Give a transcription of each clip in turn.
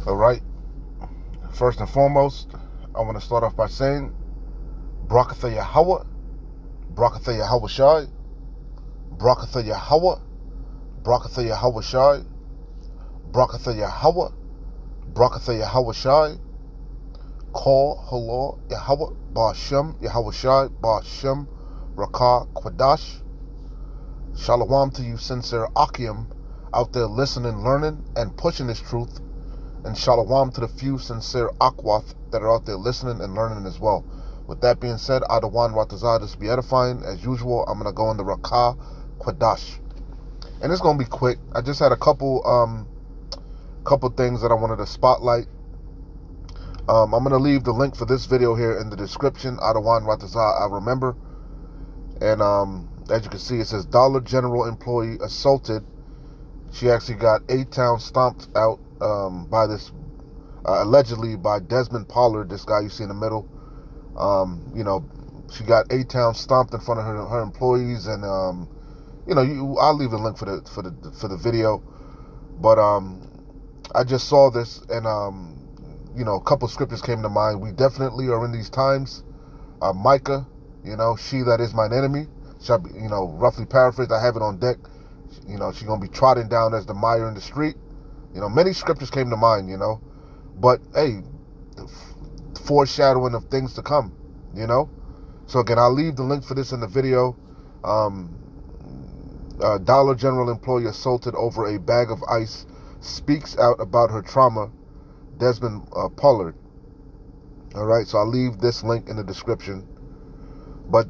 All right. First and foremost, I want to start off by saying, Brakatha Yahweh, Brakatha Yahweh Shai, Brakatha Yahweh, Brakatha Yahweh Shai, Brakatha Yahweh, Brakatha Yahweh Shai, Call Halor Yahweh, Ba'ashem Yahweh Shai, Ba'ashem Rakah Kwadash. Shalom to you, sincere Akim, out there listening, learning, and pushing this truth. And shalom to the few sincere Akwath that are out there listening and learning as well. With that being said, Adawan Watazah, this be edifying. As usual, I'm going to go into Rakah Kwadash. And it's going to be quick. I just had a couple things that I wanted to spotlight. I'm going to leave the link for this video here in the description. Adawan Watazah, I remember. And as you can see, it says Dollar General employee assaulted. She actually got A-Town stomped out by this, allegedly by Desmond Pollard, this guy you see in the middle. She got A-Town stomped in front of her employees, and I'll leave the link for the video. But I just saw this, and a couple scriptures came to mind. We definitely are in these times. Micah, she that is mine enemy, shall be, roughly paraphrased. I have it on deck. She's gonna be trodden down as the mire in the street. Many scriptures came to mind. But hey, foreshadowing of things to come. So again, I'll leave the link for this in the video. Dollar General employee assaulted over a bag of ice speaks out about her trauma. Desmond Pollard. All right, so I'll leave this link in the description. But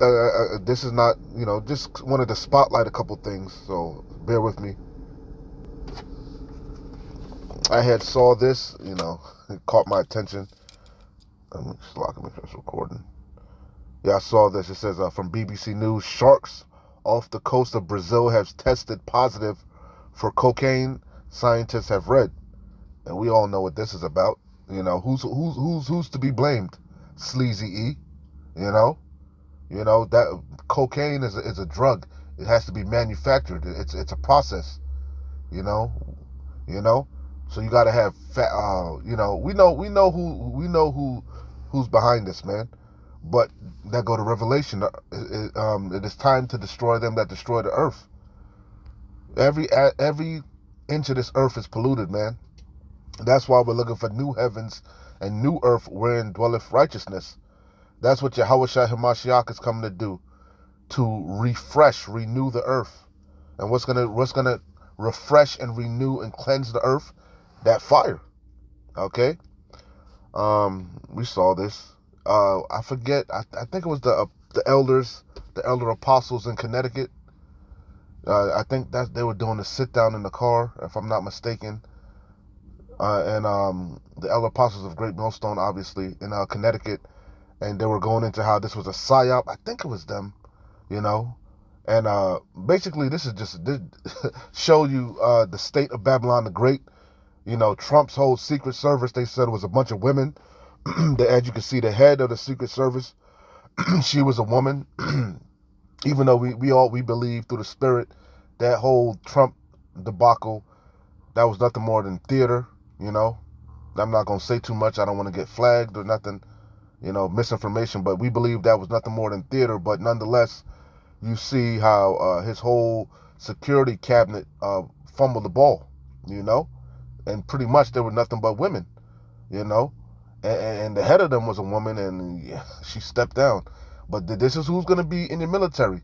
this is not, just wanted to spotlight a couple things, so bear with me. I had saw this, it caught my attention. Let me just lock it in this recording. Yeah, I saw this. It says from BBC News, sharks off the coast of Brazil have tested positive for cocaine, scientists have read. And we all know what this is about. Who's to be blamed? Sleazy E. That cocaine is a drug. It has to be manufactured. It's a process. So you got to have we know who's behind this, man. But that go to Revelation. It is time to destroy them that destroy the earth. Every inch of this earth is polluted, man. That's why we're looking for new heavens and new earth wherein dwelleth righteousness. That's what Yahweh Shai Hamashiach is coming to do, to refresh, renew the earth. And what's gonna refresh and renew and cleanse the earth? That fire. Okay. We saw this. I forget. I think it was the elder apostles in Connecticut. I think that they were doing a sit down in the car, if I'm not mistaken. And the elder apostles of Great Millstone, obviously, in Connecticut. And they were going into how this was a psyop. I think it was them, And basically, this is just show you the state of Babylon the Great. Trump's whole Secret Service, they said it was a bunch of women. As you can see, the head of the Secret Service, she was a woman. Even though we believe through the Spirit that whole Trump debacle, that was nothing more than theater. I'm not going to say too much. I don't want to get flagged or nothing. Misinformation, but we believe that was nothing more than theater. But nonetheless, you see how his whole security cabinet fumbled the ball, and pretty much there were nothing but women, and the head of them was a woman, and she stepped down. But this is who's going to be in your military.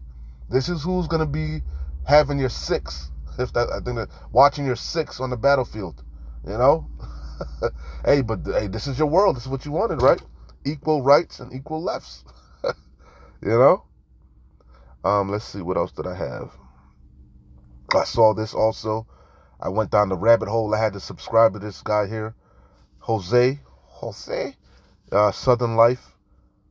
This is who's going to be having your six, I think that watching your six on the battlefield, Hey, this is your world. This is what you wanted, right? Equal rights and equal lefts. Let's see, what else did I have? I saw this also. I went down the rabbit hole. I had to subscribe to this guy here, Jose, Southern Life.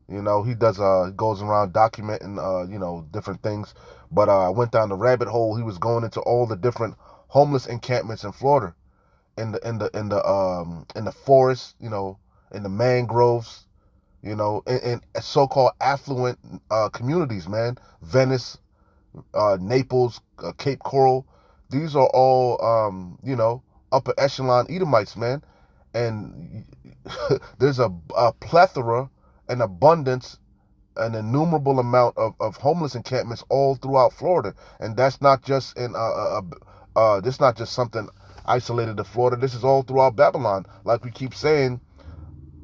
He does goes around documenting different things. But I went down the rabbit hole. He was going into all the different homeless encampments in Florida, in the forest, in the mangroves, in so-called affluent communities, man. Venice, Naples, Cape Coral. These are all, upper echelon Edomites, man. and there's a plethora, an abundance, an innumerable amount of homeless encampments all throughout Florida, and that's not just in this not just something isolated to Florida. This is all throughout Babylon. Like we keep saying,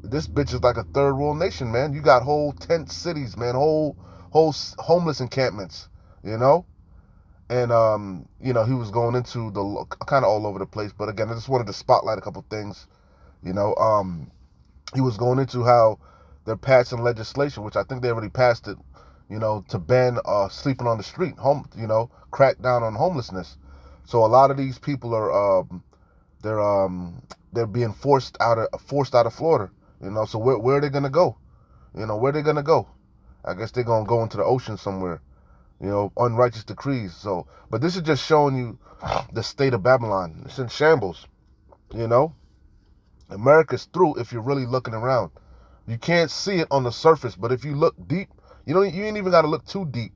this bitch is like a third world nation, man. You got whole tent cities, man, whole homeless encampments, you know. And you know, he was going into the kind of all over the place, but again, I just wanted to spotlight a couple things, you know. He was going into how they're passing legislation, which I think they already passed it, you know, to ban sleeping on the street, you know, crack down on homelessness. So a lot of these people are they're being forced out of Florida, you know. So where are they gonna go? You know, where are they gonna go? I guess they're gonna go into the ocean somewhere, you know, unrighteous decrees. So, but this is just showing you the state of Babylon. It's in shambles, you know. America's through if you're really looking around. You can't see it on the surface, but if you look deep, you ain't even got to look too deep.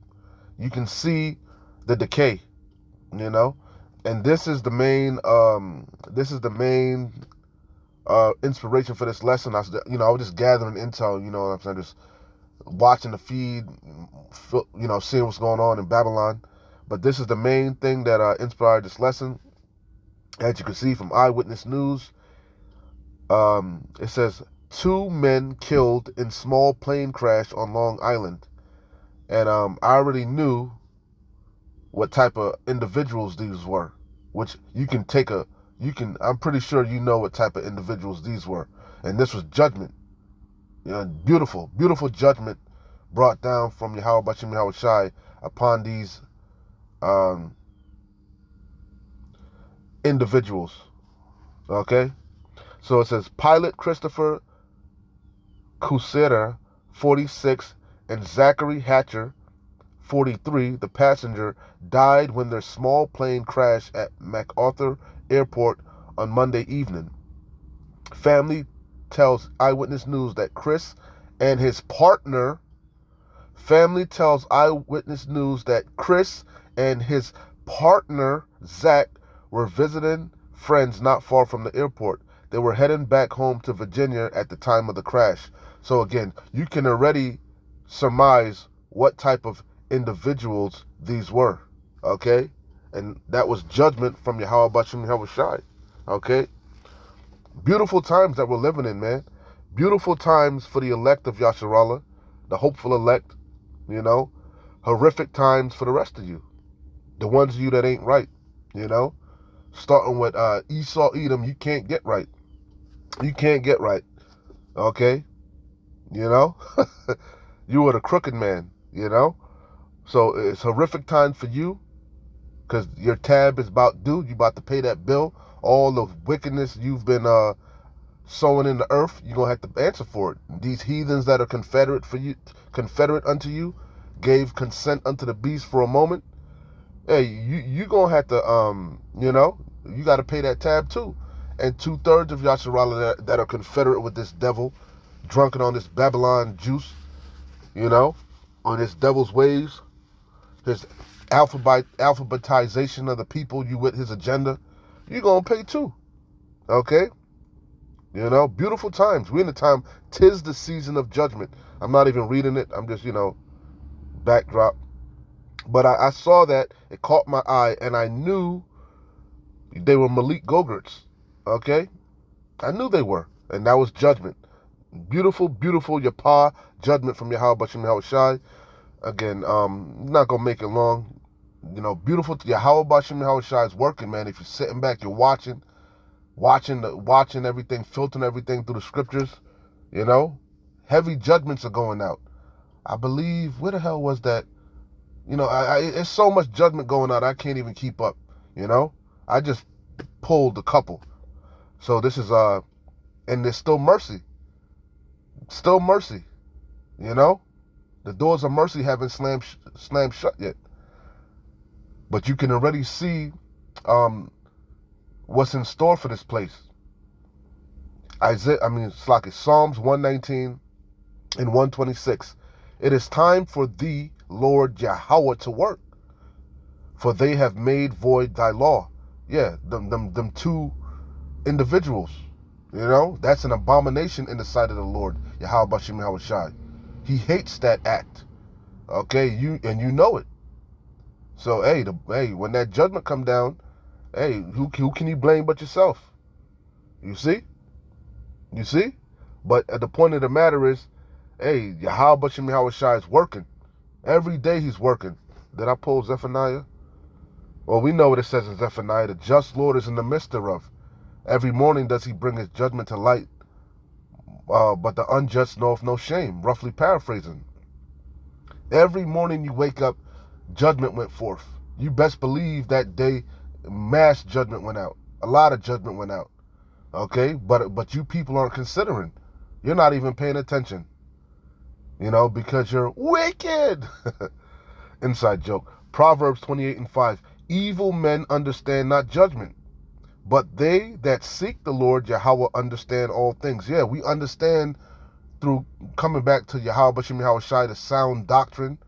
You can see the decay, you know. And this is the main inspiration for this lesson. I was just gathering intel, you know what I'm saying, just watching the feed, you know, seeing what's going on in Babylon. But this is the main thing that inspired this lesson. As you can see from Eyewitness News, it says 2 men killed in small plane crash on Long Island. And I already knew what type of individuals these were, which I'm pretty sure you know what type of individuals these were. And this was judgment. You know, beautiful, beautiful judgment brought down from Yahweh Shai upon these individuals. Okay? So it says pilot Christopher Cusera, 46, and Zachary Hatcher, 43, the passenger, died when their small plane crashed at MacArthur Airport on Monday evening. Family tells Eyewitness News that Chris and his partner Zach were visiting friends not far from the airport. They were heading back home to Virginia at the time of the crash. So again, you can already surmise what type of individuals these were, okay? And that was judgment from Yahweh Shai, okay? Beautiful times that we're living in, man. Beautiful times for the elect of Yasharallah, the hopeful elect, you know. Horrific times for the rest of you, the ones of you that ain't right, you know. Starting with Esau, Edom, you can't get right. You can't get right, okay? You know? You were the crooked man, you know? So it's horrific time for you because your tab is about due. You about to pay that bill. All the wickedness you've been sowing in the earth, you're going to have to answer for it. These heathens that are confederate unto you, gave consent unto the beast for a moment. Hey, you going to have to, you know, you got to pay that tab too. And 2/3 of Yasharallah that are confederate with this devil, drunken on this Babylon juice, you know, on his devil's ways, his alphabetization of the people, you with his agenda, you're going to pay too. Okay? You know, beautiful times. We're in the time, 'tis the season of judgment. I'm not even reading it. I'm just, you know, backdrop. But I saw that, it caught my eye, and I knew they were Malik Gogerts. Okay? I knew they were. And that was judgment. Beautiful, beautiful Yapah judgment from Yahweh Shai. Again, not going to make it long. You know, beautiful Yahweh Shai is working, man. If you're sitting back, you're watching everything, filtering everything through the scriptures, you know. Heavy judgments are going out. I believe, where the hell was that? You know, it's so much judgment going out, I can't even keep up, you know. I just pulled a couple. So this is, and there's still mercy. Still mercy, you know. The doors of mercy haven't slammed shut yet. But you can already see what's in store for this place. Psalms 119 and 126. It is time for thee, Lord Yahweh, to work, for they have made void thy law. Yeah, them 2 individuals, You know, that's an abomination in the sight of the Lord, Yahweh Shem Yahweh Shai. He hates that act. Okay, you know it. So hey, when that judgment come down, hey, who can you blame but yourself? You see? You see? But the point of the matter is, hey, Yahweh Shem Yahweh Shai is working. Every day he's working. Did I pull Zephaniah? Well, we know what it says in Zephaniah. The just Lord is in the midst thereof. Every morning does he bring his judgment to light, but the unjust knoweth no shame. Roughly paraphrasing. Every morning you wake up, judgment went forth. You best believe that day mass judgment went out. A lot of judgment went out. Okay? But you people aren't considering. You're not even paying attention. You know, because you're wicked. Inside joke. Proverbs 28:5. Evil men understand not judgment, but they that seek the Lord Yahweh understand all things. Yeah, we understand through coming back to Yahweh Shem Yahweh Shai, the sound doctrine,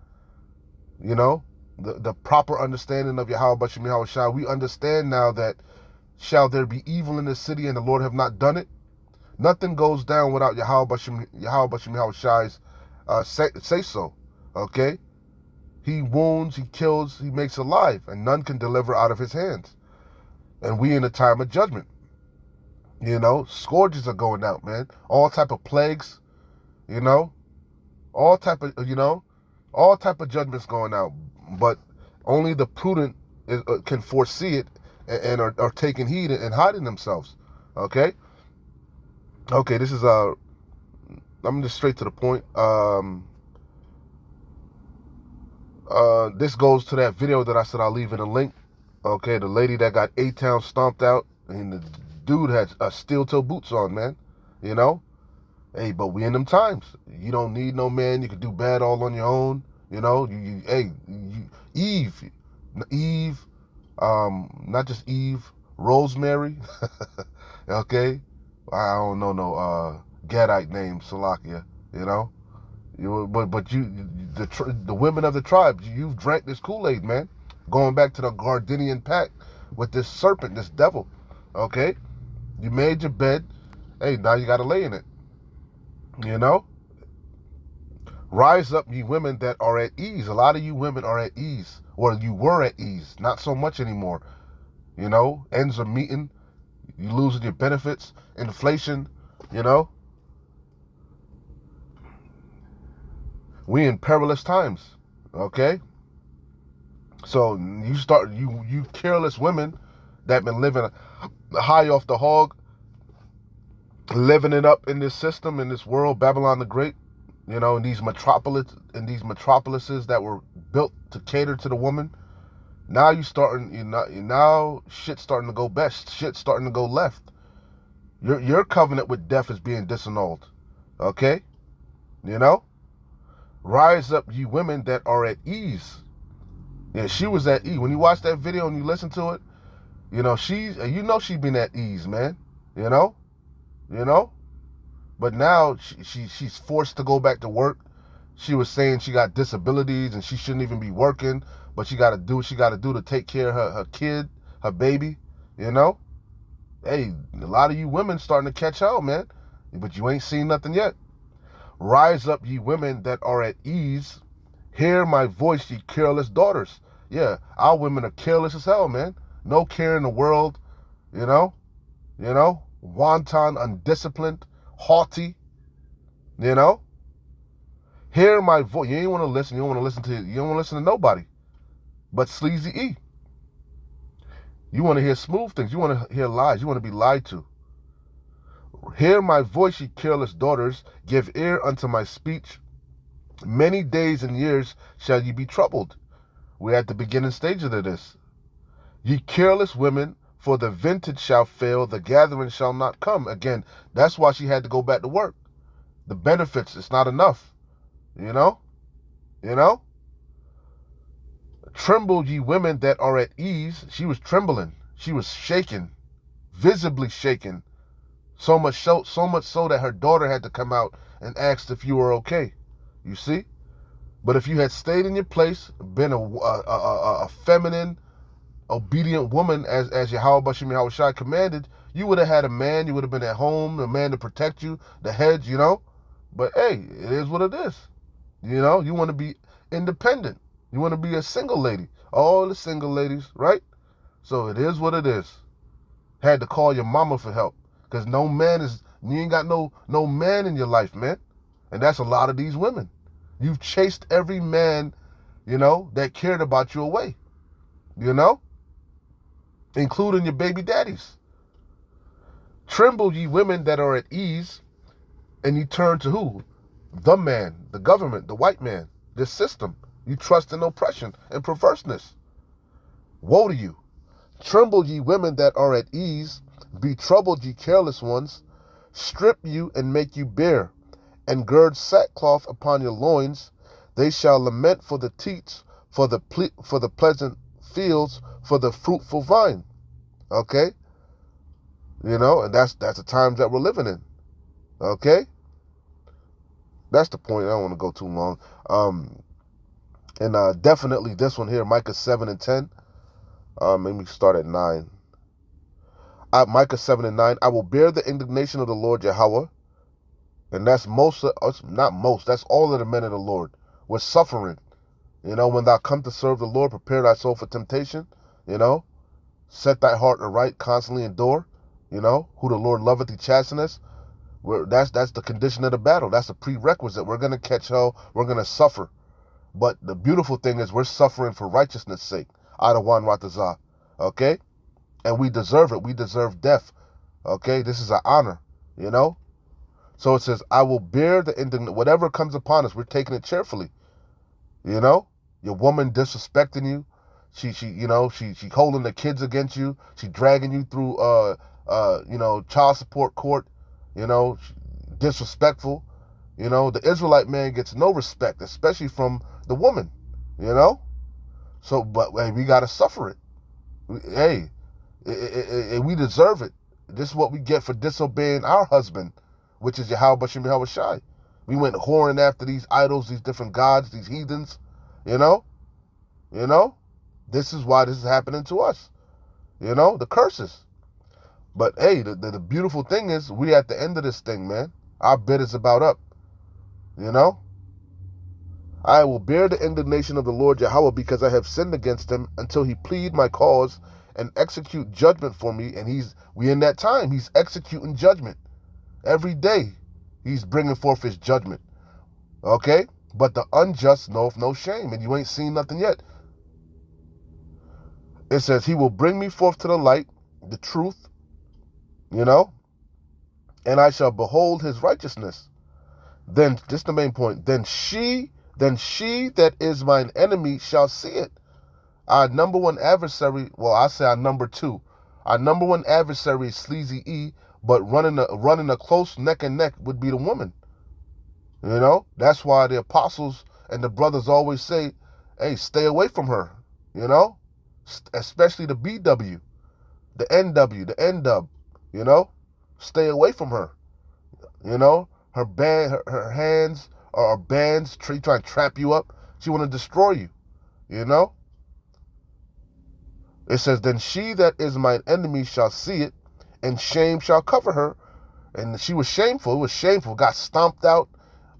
you know, the proper understanding of Yahweh Shem Yahweh Shai. We understand now that shall there be evil in the city and the Lord have not done it? Nothing goes down without Yahweh Shem Yahweh Shai's say so. Okay? He wounds, he kills, he makes alive, and none can deliver out of his hands. And we in a time of judgment. You know, scourges are going out, man. All type of plagues, you know, all type of judgments going out. But only the prudent can foresee it and are taking heed and hiding themselves. Okay? Okay, this is I'm just straight to the point. This goes to that video that I said I'll leave in a link. Okay, the lady that got A-Town stomped out, and the dude had steel-toe boots on, man. You know? Hey, but we in them times. You don't need no man. You can do bad all on your own. You know? Eve, not just Eve, Rosemary. Okay? I don't know no Gadite name, Salakia. You know? But the women of the tribe, you've drank this Kool-Aid, man. Going back to the Gardenian pact with this serpent, this devil. Okay? You made your bed. Hey, now you got to lay in it. You know? Rise up, ye women that are at ease. A lot of you women are at ease. Or you were at ease. Not so much anymore. You know? Ends are meeting. You losing your benefits. Inflation. You know? We in perilous times. Okay? So you careless women that been living high off the hog, living it up in this system, in this world, Babylon the Great, you know, in these metropolises that were built to cater to the woman. Now now shit's starting to go best. Shit's starting to go left. Your covenant with death is being disannulled. Okay? You know? Rise up, ye women that are at ease. Yeah, she was at ease. When you watch that video and you listen to it, you know, she been at ease, man. You know? But now she's forced to go back to work. She was saying she got disabilities and she shouldn't even be working, but she got to do what she got to do to take care of her kid, her baby, you know? Hey, a lot of you women starting to catch out, man. But you ain't seen nothing yet. Rise up, ye women that are at ease. Hear my voice, ye careless daughters. Yeah, our women are careless as hell, man. No care in the world, you know? Wanton, undisciplined, haughty, you know? Hear my voice. You ain't want to listen. You don't want to listen to nobody but Sleazy E. You want to hear smooth things. You want to hear lies. You want to be lied to. Hear my voice, ye careless daughters. Give ear unto my speech. Many days and years shall ye be troubled. We're at the beginning stages of this. Ye careless women, for the vintage shall fail, the gathering shall not come. Again, that's why she had to go back to work. The benefits, it's not enough. You know? Tremble, ye women that are at ease. She was trembling. She was shaken, visibly shaken. So much so that her daughter had to come out and ask if you were okay. You see? But if you had stayed in your place, been a feminine, obedient woman as Yahweh Shem Yahweh Shai commanded, You would have had a man, you would have been at home, a man to protect you, the hedge, you know. But hey, it is what it is. You know, you want to be independent. You want to be a single lady. All the single ladies, right? So it is what it is. Had to call your mama for help. Because you ain't got no man in your life, man. And that's a lot of these women. You've chased every man, you know, that cared about you away. You know? Including your baby daddies. Tremble, ye women that are at ease, and you turn to who? The man, the government, the white man, this system. You trust in oppression and perverseness. Woe to you. Tremble, ye women that are at ease. Be troubled, ye careless ones. Strip you and make you bare, and gird sackcloth upon your loins. They shall lament for the teats, for the pleasant fields, for the fruitful vine. Okay? You know, and that's the times that we're living in. Okay? That's the point. I don't want to go too long. And definitely this one here, Micah 7 and 10. Maybe start at 9. Micah 7 and 9. I will bear the indignation of the Lord Yahweh. And that's that's all of the men of the Lord. We're suffering. You know, when thou come to serve the Lord, prepare thy soul for temptation. You know, set thy heart aright, constantly endure. You know, who the Lord loveth, he chasteneth. That's the condition of the battle. That's a prerequisite. We're going to catch hell. We're going to suffer. But the beautiful thing is we're suffering for righteousness' sake. Adawan Ratazah. Okay? And we deserve it. We deserve death. Okay? This is an honor. You know? So it says, I will bear the indignation. Whatever comes upon us, we're taking it cheerfully. You know? Your woman disrespecting you. She holding the kids against you. She dragging you through, child support court. You know, disrespectful. You know, the Israelite man gets no respect, especially from the woman. You know? So, but hey, we got to suffer it. Hey, we deserve it. This is what we get for disobeying our husband, which is Yahweh Bashem Yahweh Shai. We went whoring after these idols, these different gods, these heathens. You know? You know? This is why this is happening to us. You know? The curses. But hey, the beautiful thing is we at the end of this thing, man. Our bid is about up. You know? I will bear the indignation of the Lord Yahweh because I have sinned against him until he plead my cause and execute judgment for me. And we in that time, he's executing judgment. Every day, he's bringing forth his judgment. Okay? But the unjust knoweth no shame, and you ain't seen nothing yet. It says, he will bring me forth to the light, the truth, you know, and I shall behold his righteousness. Then, just the main point, then she that is mine enemy shall see it. Our number one adversary, well, I say our number two. Our number one adversary is Sleazy E, but running a close neck and neck would be the woman. You know, that's why the apostles and the brothers always say, hey, stay away from her, you know, especially the BW, the NW, the NW, you know, stay away from her. You know, her hands are bands trying to trap you up. She want to destroy you, you know. It says, then she that is mine enemy shall see it, and shame shall cover her. And she was shameful. It was shameful. Got stomped out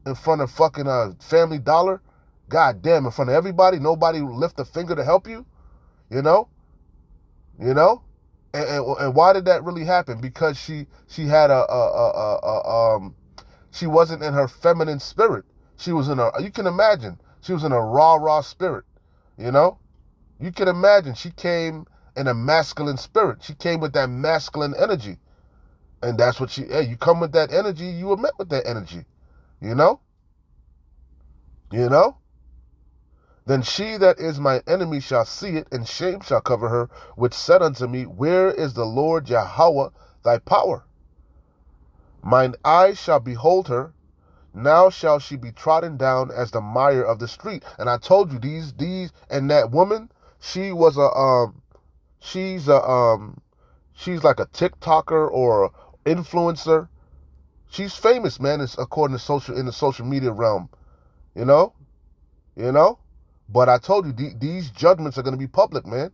in front of fucking Family Dollar. God damn, in front of everybody. Nobody lift a finger to help you. You know? You know? And why did that really happen? Because she had she wasn't in her feminine spirit. She was in you can imagine, she was in a raw spirit. You know? You can imagine she came in a masculine spirit. She came with that masculine energy. And that's what you come with that energy, you were met with that energy. You know? You know? Then she that is my enemy shall see it, and shame shall cover her, which said unto me, where is the Lord Yahweh thy power? Mine eyes shall behold her, now shall she be trodden down as the mire of the street. And I told you, these and that woman, she was she's like a TikToker or influencer. She's famous, man. It's according to in the social media realm, you know. But I told you, these judgments are going to be public, man.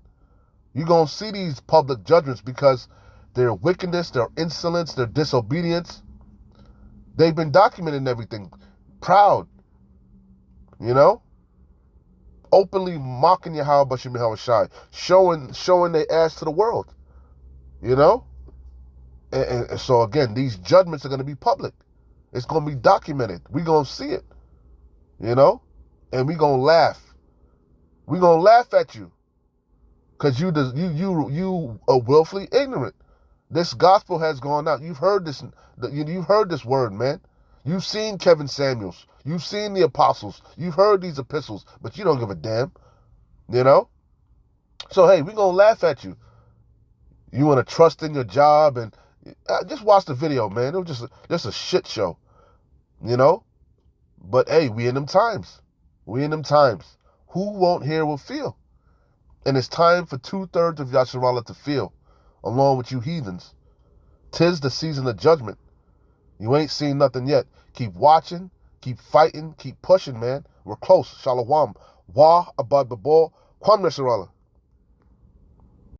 You're going to see these public judgments because their wickedness, their insolence, their disobedience. They've been documenting everything. Proud, you know? Openly mocking Yahweh Bashim Yahweh Shai. Showing their ass to the world. You know? And so again, these judgments are going to be public. It's going to be documented. We're going to see it. You know? And we're going to laugh. We're going to laugh at you. Because you are willfully ignorant. This gospel has gone out. You've heard this. You've heard this word, man. You've seen Kevin Samuels. You've seen the apostles. You've heard these epistles, but you don't give a damn. You know? So, hey, we're going to laugh at you. You want to trust in your job and just watch the video, man. It was just a shit show. You know? But, hey, we in them times. We in them times. Who won't hear will feel. And it's time for 2/3 of Yasharallah to feel, along with you heathens. 'Tis the season of judgment. You ain't seen nothing yet. Keep watching, keep fighting, keep pushing, man. We're close. Shalom. Wah abad the ball. Kwam Yasharallah.